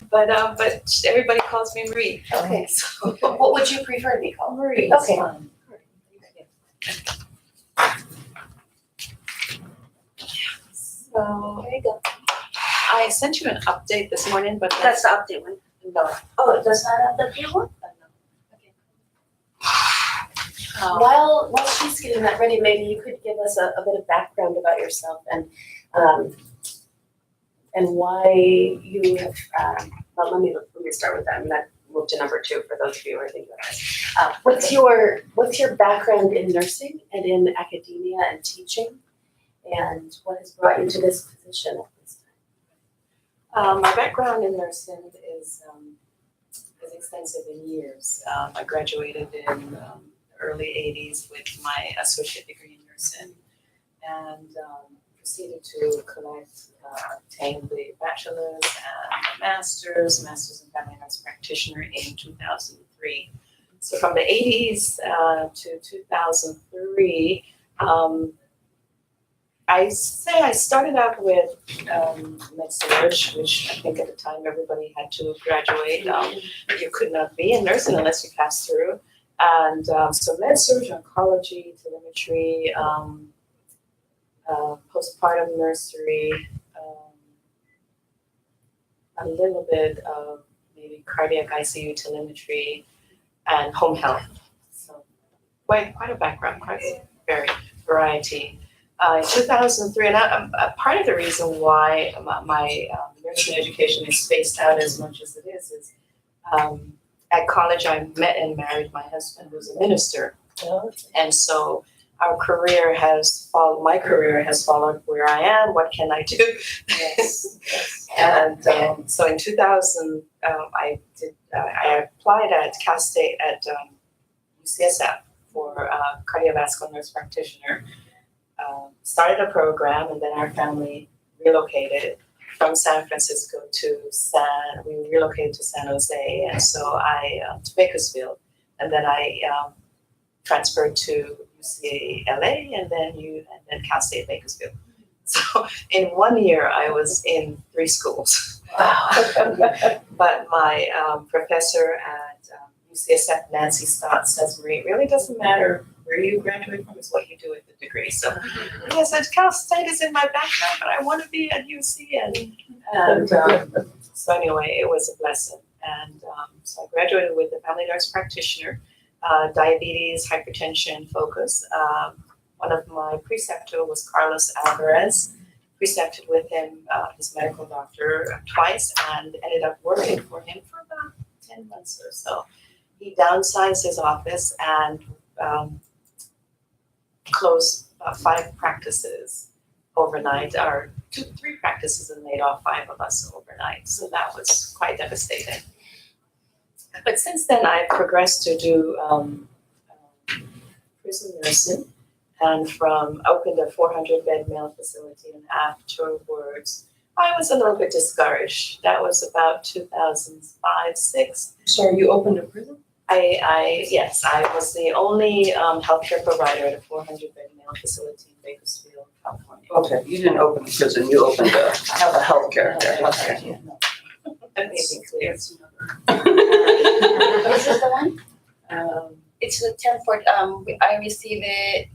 But everybody calls me Marie. Okay. So What would you prefer to be called? Marie. Okay. Fine. So There you go. I sent you an update this morning, but That's the update one. no. Oh, it does not have the new one? Um, While she's getting that ready, maybe you could give us a bit of background about yourself and why you have. Well, let me start with that, and then move to number 2 for those of you who are thinking about this. What's your background in nursing and in academia and teaching, and what has brought you to this position at this time? My background in nursing is extensive in years. I graduated in the early 80s with my associate degree in nursing and proceeded to obtain the bachelor's and master's in family nurse practitioner in 2003. So from the 80s to 2003, I say I started out with med-surg, which I think at the time everybody had to graduate. You could not be in nursing unless you passed through. And so med-surg, oncology, telemetry, postpartum nursery, a little bit of maybe cardiac ICU telemetry, and home health. So quite a background, quite a varied variety. In 2003, and part of the reason why my nursing education is spaced out as much as it is at college I met and married my husband, who's a minister, and so my career has followed where I am. What can I do? Yes. And so in 2000, I applied at Cal State at UCSF for cardiovascular nurse practitioner. Started a program, and then our family relocated from San Francisco we relocated to San Jose, and so I to Bakersfield, and then I transferred to UCLA, and then Cal State Bakersfield. So in 1 year, I was in 3 schools. Wow. But my professor at UCSF, Nancy Stott, says, Marie, it really doesn't matter where you graduate from, it's what you do with the degree. So I said, Cal State is in my background, but I want to be at UC. And so anyway, it was a blessing. And so I graduated with a family nurse practitioner, diabetes, hypertension focus. One of my preceptor was Carlos Alvarez. Precepted with him, his medical doctor, twice, and ended up working for him for about 10 months or so. He downsized his office and closed 5 practices overnight, or 3 practices, and laid off 5 of us overnight. So that was quite devastating. But since then, I've progressed to do prison nursing, and opened a 400-bed male facility. And afterwards, I was a little bit discouraged. That was about 2005-06. Sorry, you opened a prison? Yes, I was the only healthcare provider at a 400-bed male facility in Bakersfield, California. Okay, you didn't open a prison, you opened a healthcare. Yeah. That may be clear. Is this the one? It's the 1040. I received it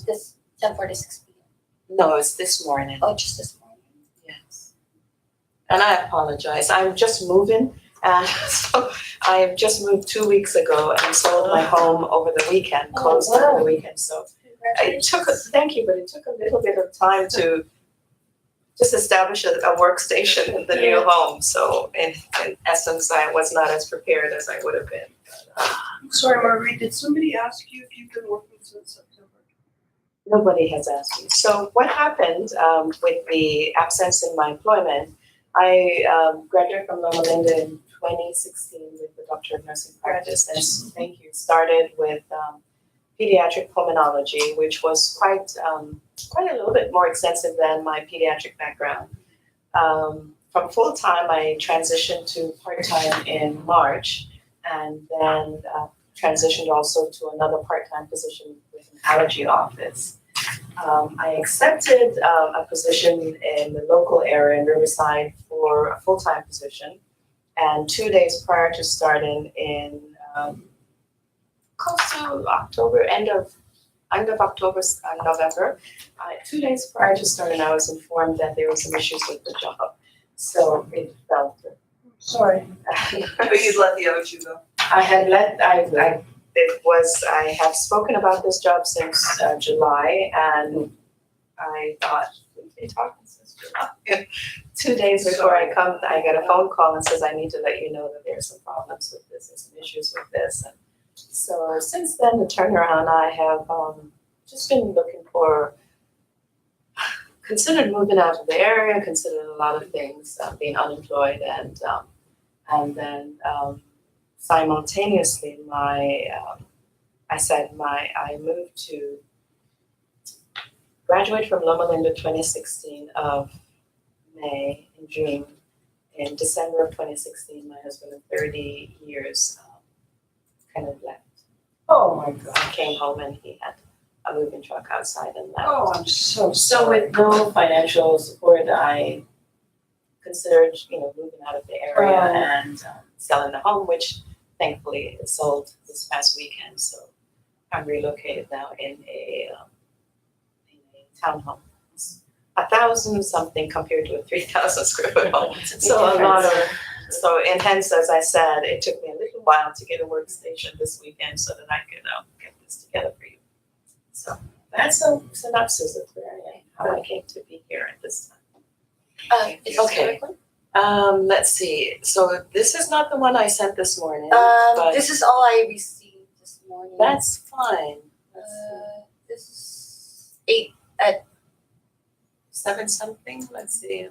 this 10:46 p.m. No, it's this morning. Oh, just this morning. Yes. And I apologize. I'm just moving. And so I have just moved 2 weeks ago and sold my home over the weekend, closed over the weekend. So thank you, but it took a little bit of time to just establish a workstation in the new home. So in essence, I was not as prepared as I would have been. Sorry, Marguerite, did somebody ask you if you've been working since September? Nobody has asked me. So what happened with the absence in my employment, I graduated from Loma Linda in 2016 with the Doctor of Nursing Practice, and thank you, started with pediatric pulmonology, which was quite a little bit more extensive than my pediatric background. From full-time, I transitioned to part-time in March, and then transitioned also to another part-time position with an allergy office. I accepted a position in the local area in Riverside for a full-time position. And 2 days prior to starting in close to October, end of October, November, 2 days prior to starting, I was informed that there were some issues with the job. So it fell through. Sorry. But you'd let the other two go? I have spoken about this job since July, and I thought, we've been talking since July. 2 days before I come, I get a phone call and says, I need to let you know that there's some problems with this, there's some issues with this. And so since then, the turnaround, I have just been looking for, considered moving out of the area, considered a lot of things, being unemployed, and then simultaneously, I moved to graduate from Loma Linda 2016 of May in June. In December of 2016, my husband of 30 years kind of left. Oh my God. I came home and he had a moving truck outside and left. Oh, I'm so So sorry. with no financial support, I considered, moving out of the area and selling the home, which thankfully is sold this past weekend. So I'm relocated now in a townhome. It's 1,000 something compared to a 3,000 square foot home. So and hence, as I said, it took me a little while to get a workstation this weekend so that I could get this together for you. So that's a synopsis of where I am, how I came to be here at this time. Okay. Let's see. So this is not the one I sent this morning, but This is all I received this morning. that's fine. This is 8 at, 7 something. Let's see.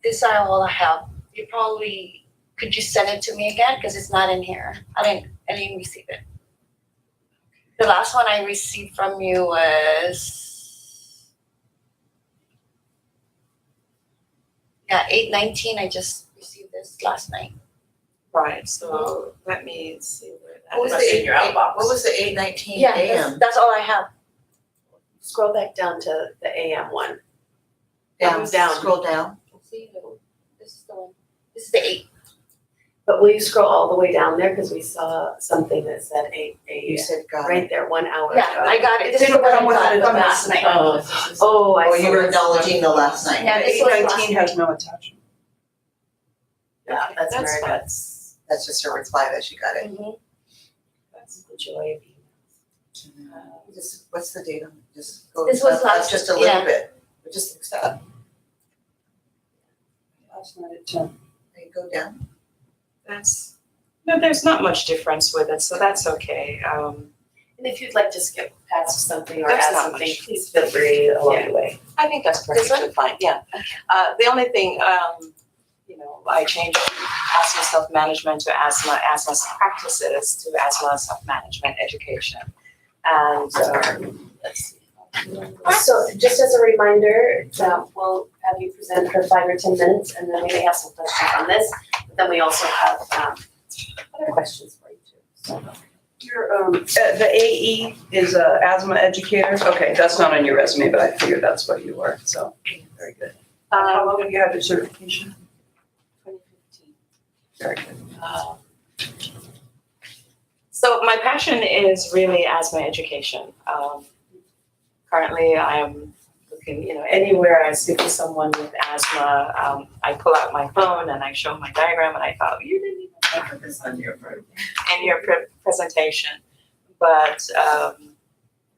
this is all I have. You probably, could you send it to me again? Because it's not in here. I didn't receive it. The last one I received from you was, 8/19. I just received this last night. Right. So let me see where that What was was the in your outbox. What was the 8:19 Yeah, AM? that's all I have. Scroll back down to the AM one. Down, Down. scroll down. See, this is the one. This is the 8. But will you scroll all the way down there, because we saw something that said You a said got it. right there, 1 hour Yeah, ago. I got it. It This is the didn't one I come with got it last night. Oh, I Oh, see. you were acknowledging the last night. Yeah, this was last 8/19 has no attachment. Yeah, that's That's very fine. that's That's just a reply that she got it. Mhm. That's the joy of emails. Just, what's the date on it? Just go, This was up last- just a little yeah. bit. But just accept. Last night at 10. Okay, go down. There's not much difference with it, so that's okay. And if you'd like to skip past something or That's add not something, much. please feel free along the way. I think that's This perfectly fine, yeah. The only thing, I changed asthma self-management to asthma practices to asthma self-management education. And, let's see. So just as a reminder, we'll have you present for 5 or 10 minutes, and then we may have some questions on this. But then we also have other questions for you too. So Your, the AE is a asthma educator. Okay, that's not on your resume, but I figured that's what you were, so, very good. How long have you had your certification? 2015. Very good. So my passion is really asthma education. Currently, I am looking, anywhere I speak to someone with asthma, I pull out my phone and I show my diagram, and I thought, you didn't even put this on your presentation. But,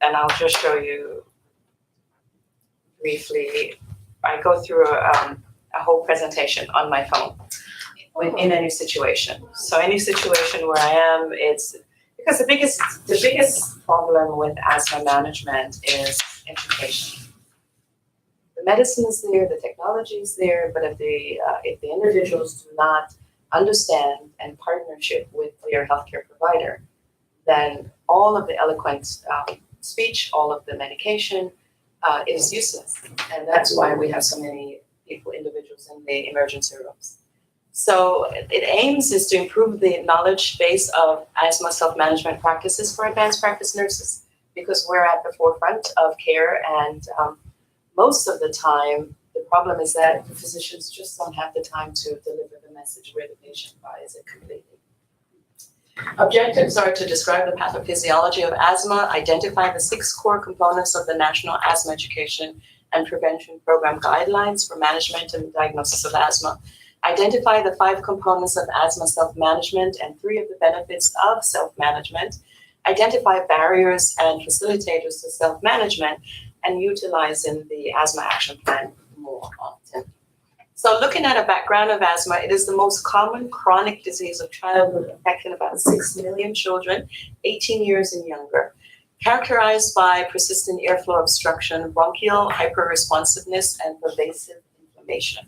and I'll just show you briefly. I go through a whole presentation on my phone in any situation. So any situation where I am, it's because the biggest problem with asthma management is education. The medicine is there, the technology is there, but if the individuals do not understand and partnership with their healthcare provider, then all of the eloquent speech, all of the medication is useless. And that's why we have so many individuals in the emergency rooms. So it aims is to improve the knowledge base of asthma self-management practices for advanced practice nurses, because we're at the forefront of care, and most of the time, the problem is that the physicians just don't have the time to deliver the message where the patient buys it completely. Objectives are to describe the pathophysiology of asthma, identify the 6 core components of the National Asthma Education and Prevention Program guidelines for management and diagnosis of asthma, identify the 5 components of asthma self-management and 3 of the benefits of self-management, identify barriers and facilitators to self-management, and utilizing the asthma action plan more often. So looking at a background of asthma, it is the most common chronic disease of childhood, affecting about 6 million children, 18 years and younger, characterized by persistent airflow obstruction, bronchial hyperresponsiveness, and pervasive inflammation.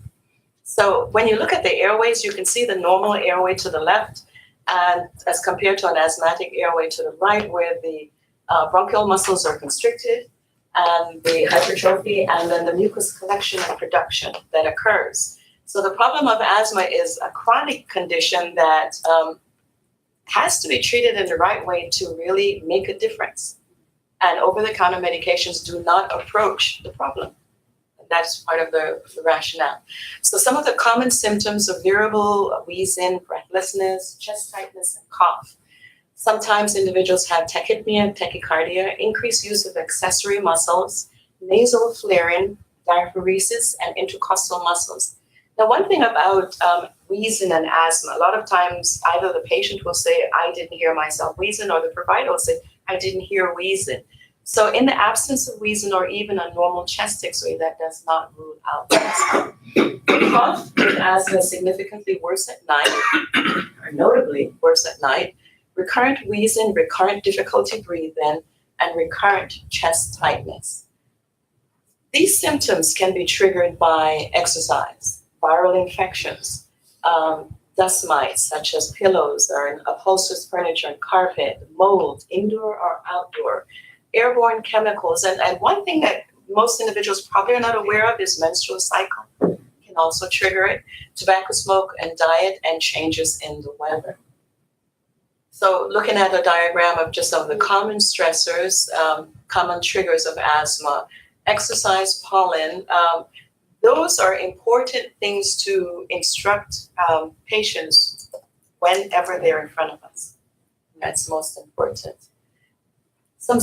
So when you look at the airways, you can see the normal airway to the left, and as compared to an asthmatic airway to the right, where the bronchial muscles are constricted, and the hypertrophy, and then the mucus collection and production that occurs. So the problem of asthma is a chronic condition that has to be treated in the right way to really make a difference. And over-the-counter medications do not approach the problem. That's part of the rationale. So some of the common symptoms of variable wheezing, breathlessness, chest tightness, and cough. Sometimes individuals have tachypnea, tachycardia, increased use of accessory muscles, nasal flaring, diaphoresis, and intercostal muscles. Now, one thing about wheezing and asthma, a lot of times either the patient will say, I didn't hear myself wheezing, or the provider will say, I didn't hear wheezing. So in the absence of wheezing or even a normal chest x-ray, that does not rule out asthma. Cough with asthma is significantly worse at night, or notably worse at night. Recurrent wheezing, recurrent difficulty breathing, and recurrent chest tightness. These symptoms can be triggered by exercise, viral infections, dust mites such as pillows or upholstered furniture and carpet, mold, indoor or outdoor, airborne chemicals. And one thing that most individuals probably are not aware of is menstrual cycle can also trigger it, tobacco smoke and diet, and changes in the weather. So looking at a diagram of just some of the common stressors, common triggers of asthma, exercise, pollen, those are important things to instruct patients whenever they're in front of us. That's most important. Some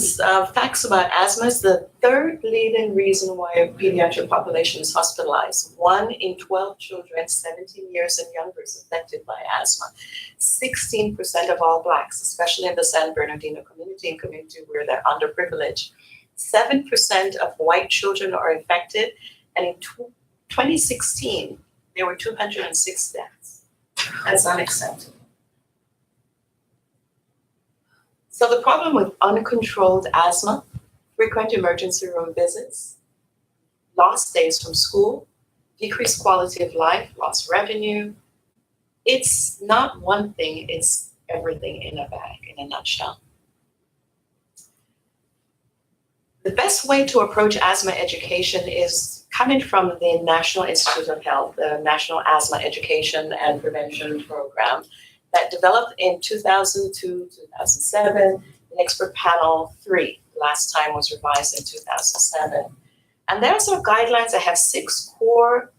facts about asthma is the 3rd leading reason why a pediatric population is hospitalized. 1 in 12 children 17 years and younger is affected by asthma. 16% of all Blacks, especially in the San Bernardino community and community where they're underprivileged. 7% of white children are affected, and in 2016, there were 206 deaths. That's unacceptable. So the problem with uncontrolled asthma, frequent emergency room visits, lost days from school, decreased quality of life, lost revenue, it's not one thing, it's everything in a bag, in a nutshell. The best way to approach asthma education is coming from the National Institute of Health, the National Asthma Education and Prevention Program, that developed in 2002, 2007, the expert panel 3, last time was revised in 2007. And there's some guidelines that have 6 core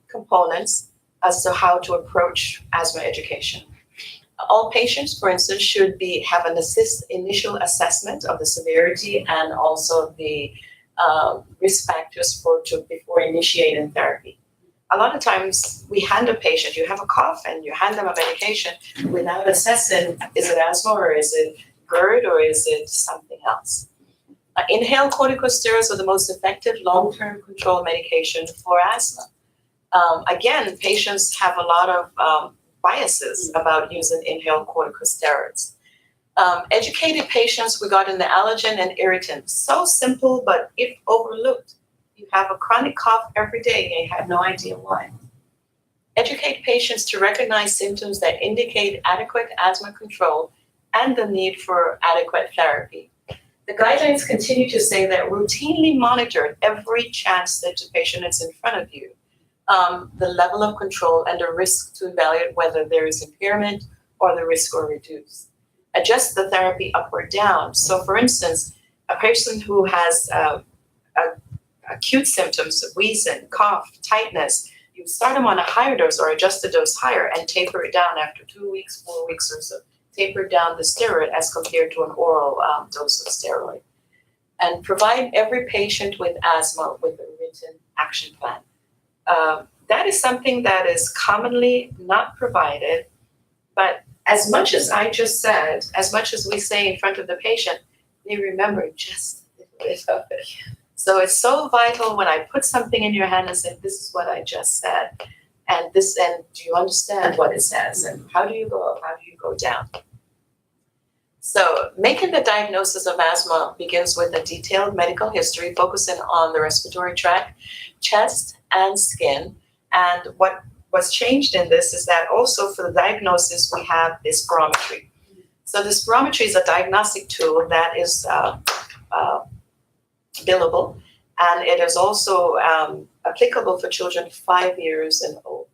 components as to how to approach asthma education. All patients, for instance, should have an initial assessment of the severity and also the risk factors before initiating therapy. A lot of times we hand a patient, you have a cough and you hand them a medication without assessing, is it asthma or is it GERD or is it something else? Inhaled corticosteroids are the most effective long-term control medication for asthma. Again, patients have a lot of biases about using inhaled corticosteroids. Educated patients regarding the allergen and irritant, so simple, but if overlooked, you have a chronic cough every day and you have no idea why. Educate patients to recognize symptoms that indicate adequate asthma control and the need for adequate therapy. The guidelines continue to say that routinely monitor every chance that the patient is in front of you, the level of control and the risk to evaluate whether there is impairment or the risk or reduced. Adjust the therapy up or down. So for instance, a person who has acute symptoms of wheezing, cough, tightness, you start them on a higher dose or adjust the dose higher and taper it down after 2 weeks, 4 weeks or so. Taper down the steroid as compared to an oral dose of steroid. And provide every patient with asthma with a written action plan. That is something that is commonly not provided, but as much as I just said, as much as we say in front of the patient, they remember just a little bit of it. So it's so vital when I put something in your hand and say, this is what I just said, and do you understand what it says, and how do you go down? So making the diagnosis of asthma begins with a detailed medical history focusing on the respiratory tract, chest, and skin. And what's changed in this is that also for the diagnosis, we have this spirometry. So the spirometry is a diagnostic tool that is billable, and it is also applicable for children 5 years and older.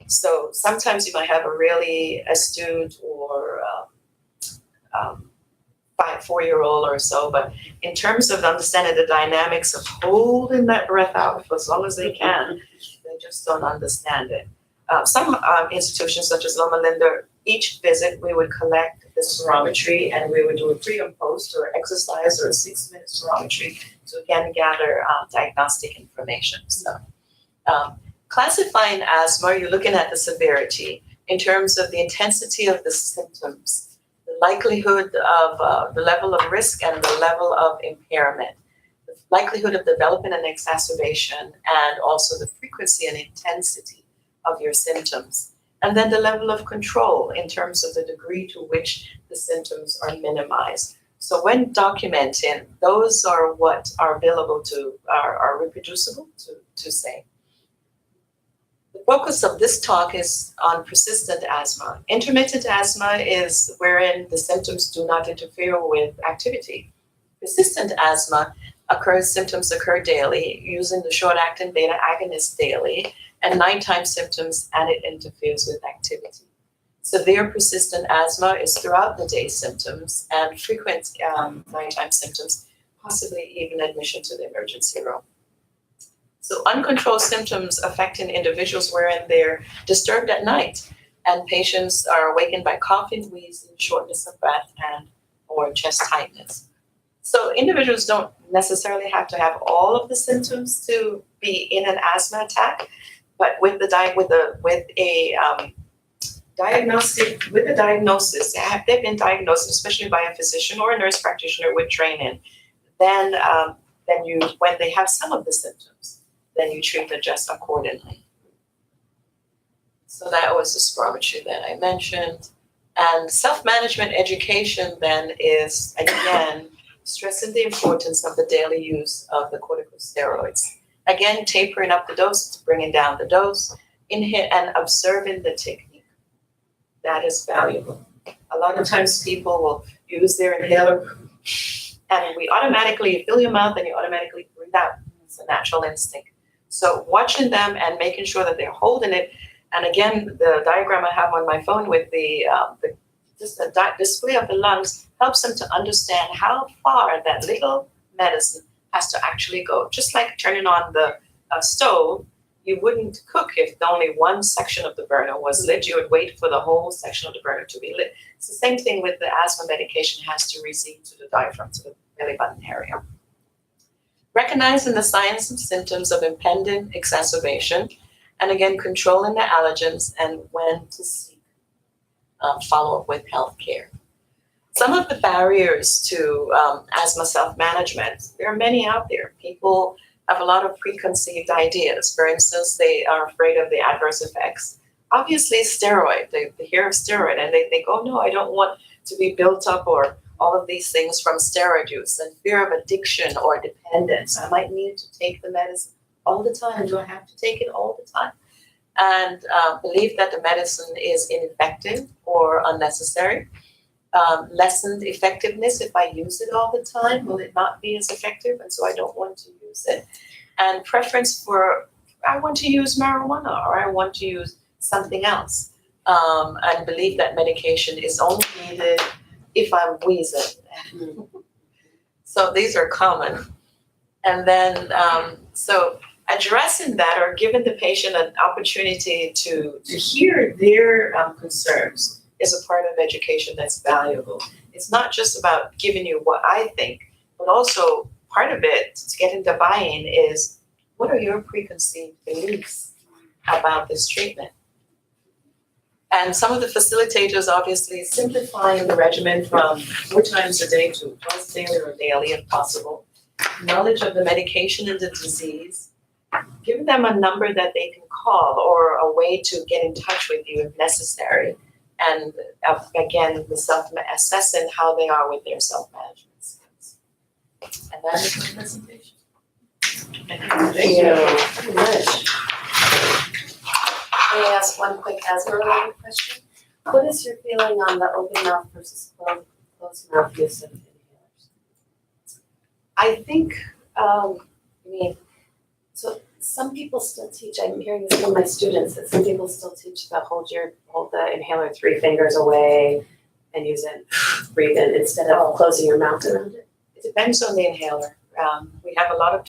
So sometimes you might have a really astute or 4-year-old or so, but in terms of understanding the dynamics of holding that breath out for as long as they can, they just don't understand it. Some institutions, such as Loma Linda, each visit we would collect the spirometry and we would do a pre and post or exercise or a 6-minute spirometry to again gather diagnostic information. So classifying asthma, you're looking at the severity in terms of the intensity of the symptoms, the likelihood of the level of risk and the level of impairment, the likelihood of developing an exacerbation, and also the frequency and intensity of your symptoms. And then the level of control in terms of the degree to which the symptoms are minimized. So when documenting, those are what are available are reproducible to say. The focus of this talk is on persistent asthma. Intermittent asthma is wherein the symptoms do not interfere with activity. Persistent asthma symptoms occur daily using the short-acting beta agonist daily, and nighttime symptoms, and it interferes with activity. Severe persistent asthma is throughout the day symptoms and frequent nighttime symptoms, possibly even admission to the emergency room. So uncontrolled symptoms affecting individuals wherein they're disturbed at night, and patients are awakened by coughing, wheezing, shortness of breath, and or chest tightness. So individuals don't necessarily have to have all of the symptoms to be in an asthma attack, but with the diagnosis, have they been diagnosed, especially by a physician or a nurse practitioner with training, then when they have some of the symptoms, then you treat and adjust accordingly. So that was the spirometry that I mentioned. And self-management education then is, again, stressing the importance of the daily use of the corticosteroids. Again, tapering up the dose, bringing down the dose, and observing the technique. That is valuable. A lot of times people will use their inhaler and we automatically fill your mouth and you automatically breathe out. It's a natural instinct. So watching them and making sure that they're holding it. And again, the diagram I have on my phone with the display of the lungs helps them to understand how far that little medicine has to actually go. Just like turning on the stove, you wouldn't cook if only one section of the burner was lit. You would wait for the whole section of the burner to be lit. It's the same thing with the asthma medication. It has to receive to the diaphragm, to the belly button area. Recognizing the signs and symptoms of impending exacerbation, and again, controlling the allergens and when to seek follow-up with healthcare. Some of the barriers to asthma self-management, there are many out there. People have a lot of preconceived ideas. For instance, they are afraid of the adverse effects. Obviously, steroid, they hear of steroid and they think, oh no, I don't want to be built up or all of these things from steroid use, and fear of addiction or dependence. I might need to take the medicine all the time. Do I have to take it all the time? And believe that the medicine is ineffective or unnecessary. Lessened effectiveness. If I use it all the time, will it not be as effective? And so I don't want to use it. And preference for, I want to use marijuana or I want to use something else. And believe that medication is only needed if I'm wheezing. So these are common. And then, so addressing that or giving the patient an opportunity to hear their concerns is a part of education that's valuable. It's not just about giving you what I think, but also part of it to get into buy-in is what are your preconceived beliefs about this treatment? And some of the facilitators obviously simplifying the regimen from 4 times a day to twice daily or daily if possible. Knowledge of the medication and the disease, giving them a number that they can call or a way to get in touch with you if necessary. And again, the assessing how they are with their self-management skills. And that is my presentation. Thank you very much. May I ask one quick asthma related question? What is your feeling on the open mouth versus closed mouth use of inhalers? I think, So some people still teach, I'm hearing this from my students, that some people still teach the hold the inhaler 3 fingers away and use it, breathe in instead of closing your mouth around it. it depends on the inhaler. We have a lot of